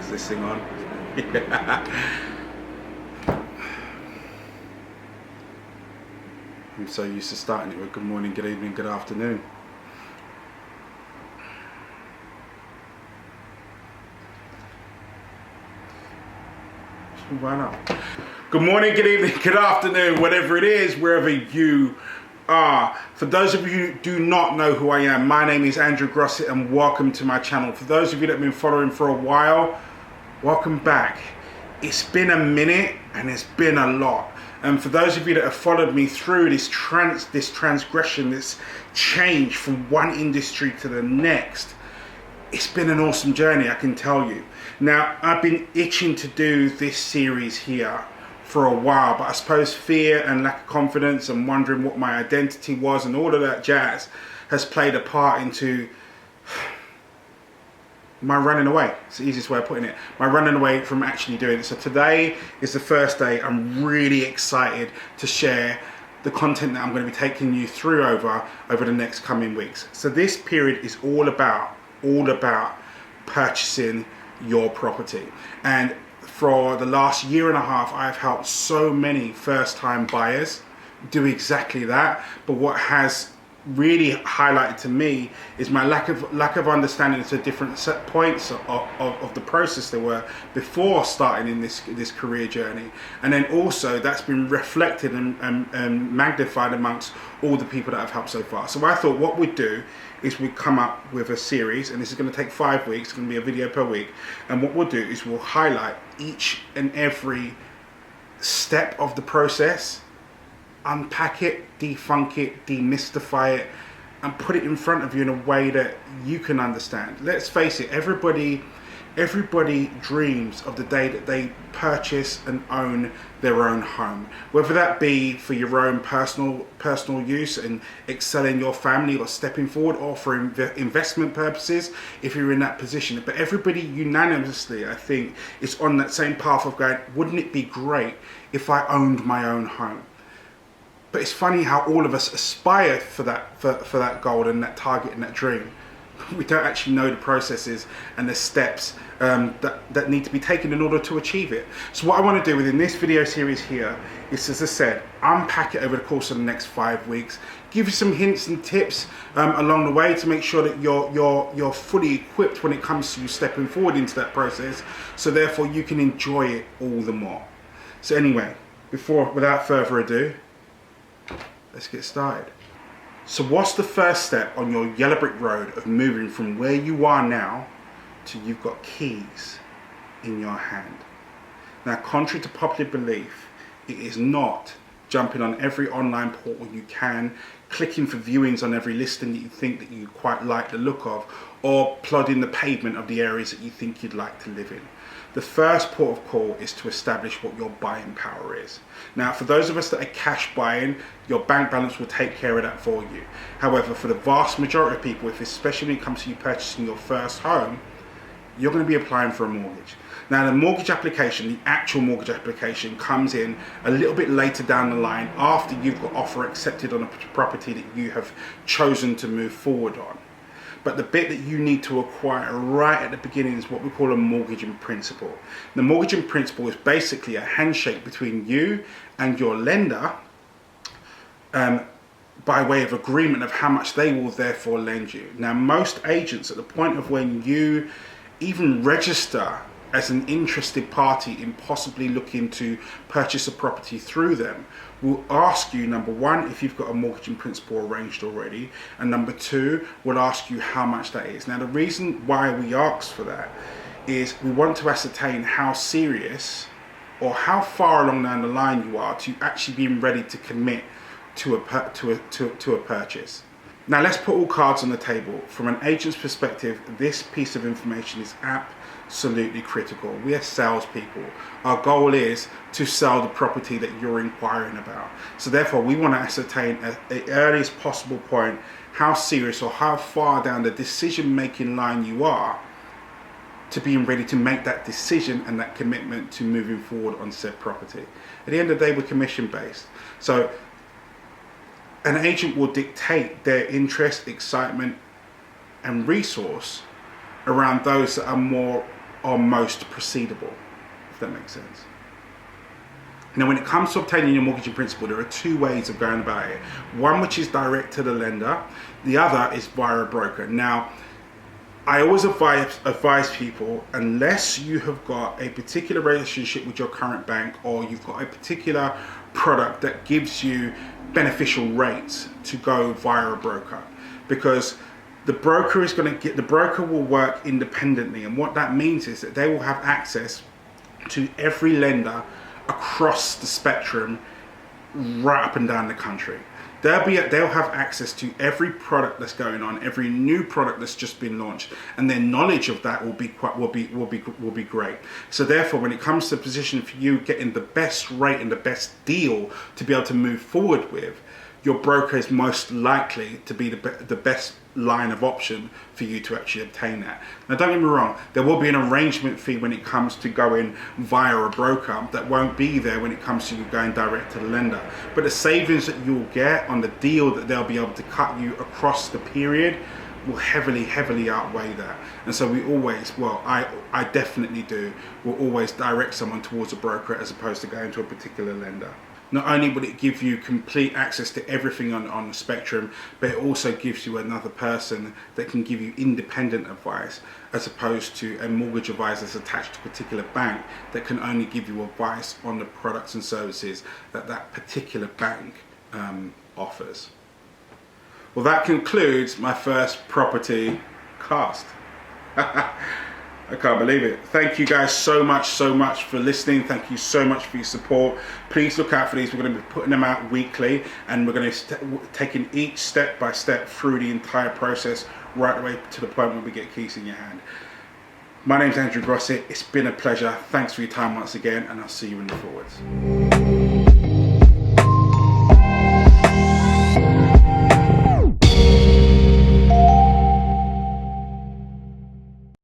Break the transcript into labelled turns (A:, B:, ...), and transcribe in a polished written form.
A: Is this thing on? I'm so used to starting it with good morning, good evening, good afternoon. Why not? Good morning, good evening, good afternoon, whatever it is, wherever you are. For those of you who do not know who I am, my name is Andrew Grosset and welcome to my channel. For those of you that have been following for a while, welcome back. It's been a minute and it's been a lot. And for those of you that have followed me through this transgression, this change from one industry to the next, it's been an awesome journey, I can tell you. Now, I've been itching to do this series here for a while, but I suppose fear and lack of confidence and wondering what my identity was and all of that jazz has played a part into my running away. It's the easiest way of putting it. My running away from actually doing it. So today is the first day. I'm really excited to share the content that I'm going to be taking you through over the next coming weeks. So this period is all about purchasing your property. And for the last year and a half, I've helped so many first-time buyers do exactly that. But what has really highlighted to me is my lack of understanding to different set points of the process there were before starting in this career journey, and then also that's been reflected and magnified amongst all the people that I've helped so far. So I thought what we'd do is we'd come up with a series, and this is going to take 5 weeks. It's going to be a video per week, and what we'll do is we'll highlight each and every step of the process, unpack it, defunk it, demystify it, and put it in front of you in a way that you can understand. Let's face it, everybody dreams of the day that they purchase and own their own home, whether that be for your own personal use and excelling your family or stepping forward, or for investment purposes if you're in that position. But everybody unanimously, I think, is on that same path of going, wouldn't it be great if I owned my own home? But it's funny how all of us aspire for that goal and that target and that dream. We don't actually know the processes and the steps that need to be taken in order to achieve it. So what I want to do within this video series here is, as I said, unpack it over the course of the next 5 weeks, give you some hints and tips along the way to make sure that you're fully equipped when it comes to you stepping forward into that process, so therefore you can enjoy it all the more. So anyway, without further ado, let's get started. So what's the first step on your yellow brick road of moving from where you are now to you've got keys in your hand? Now, contrary to popular belief, it is not jumping on every online portal you can, clicking for viewings on every listing that you think that you quite like the look of, or plodding the pavement of the areas that you think you'd like to live in. The first port of call is to establish what your buying power is. Now, for those of us that are cash buying, your bank balance will take care of that for you. However, for the vast majority of people, especially when it comes to you purchasing your first home, you're going to be applying for a mortgage. Now, the mortgage application, the actual mortgage application, comes in a little bit later down the line after you've got offer accepted on a property that you have chosen to move forward on. But the bit that you need to acquire right at the beginning is what we call a mortgage in principle. The mortgage in principle is basically a handshake between you and your lender by way of agreement of how much they will therefore lend you. Now, most agents, at the point of when you even register as an interested party in possibly looking to purchase a property through them, will ask you, number one, if you've got a mortgage in principle arranged already, and number two, will ask you how much that is. Now, the reason why we ask for that is we want to ascertain how serious or how far along down the line you are to actually being ready to commit to a purchase. Now, let's put all cards on the table. From an agent's perspective, this piece of information is absolutely critical. We are salespeople. Our goal is to sell the property that you're inquiring about. So therefore, we want to ascertain at the earliest possible point how serious or how far down the decision-making line you are to being ready to make that decision and that commitment to moving forward on said property. At the end of the day, we're commission-based. So an agent will dictate their interest, excitement, and resource around those that are more are most proceedable, if that makes sense. Now, when it comes to obtaining your mortgage in principle, there are two ways of going about it. One which is direct to the lender, the other is via a broker. Now, I always advise people, unless you have got a particular relationship with your current bank, or you've got a particular product that gives you beneficial rates, to go via a broker, because the broker will work independently, and what that means is that they will have access to every lender across the spectrum, right up and down the country. They'll have access to every product that's going on, every new product that's just been launched, and their knowledge of that will be great. So therefore, when it comes to the position for you getting the best rate and the best deal to be able to move forward with, your broker is most likely to be the best line of option for you to actually obtain that. Now, don't get me wrong, there will be an arrangement fee when it comes to going via a broker that won't be there when it comes to you going direct to the lender. But the savings that you'll get on the deal that they'll be able to cut you across the period will heavily outweigh that. And so we always, well, I definitely do, will always direct someone towards a broker as opposed to going to a particular lender. Not only will it give you complete access to everything on the spectrum, but it also gives you another person that can give you independent advice, as opposed to a mortgage advisor that's attached to a particular bank that can only give you advice on the products and services that that particular bank offers. Well, that concludes my first property cast. I can't believe it. Thank you guys so much for listening. Thank you so much for your support. Please look out for these. We're going to be putting them out weekly, and we're going to taking each step by step through the entire process, right the way to the point where we get keys in your hand. My name's Andrew Grosset. It's been a pleasure. Thanks for your time once again, and I'll see you in the forwards.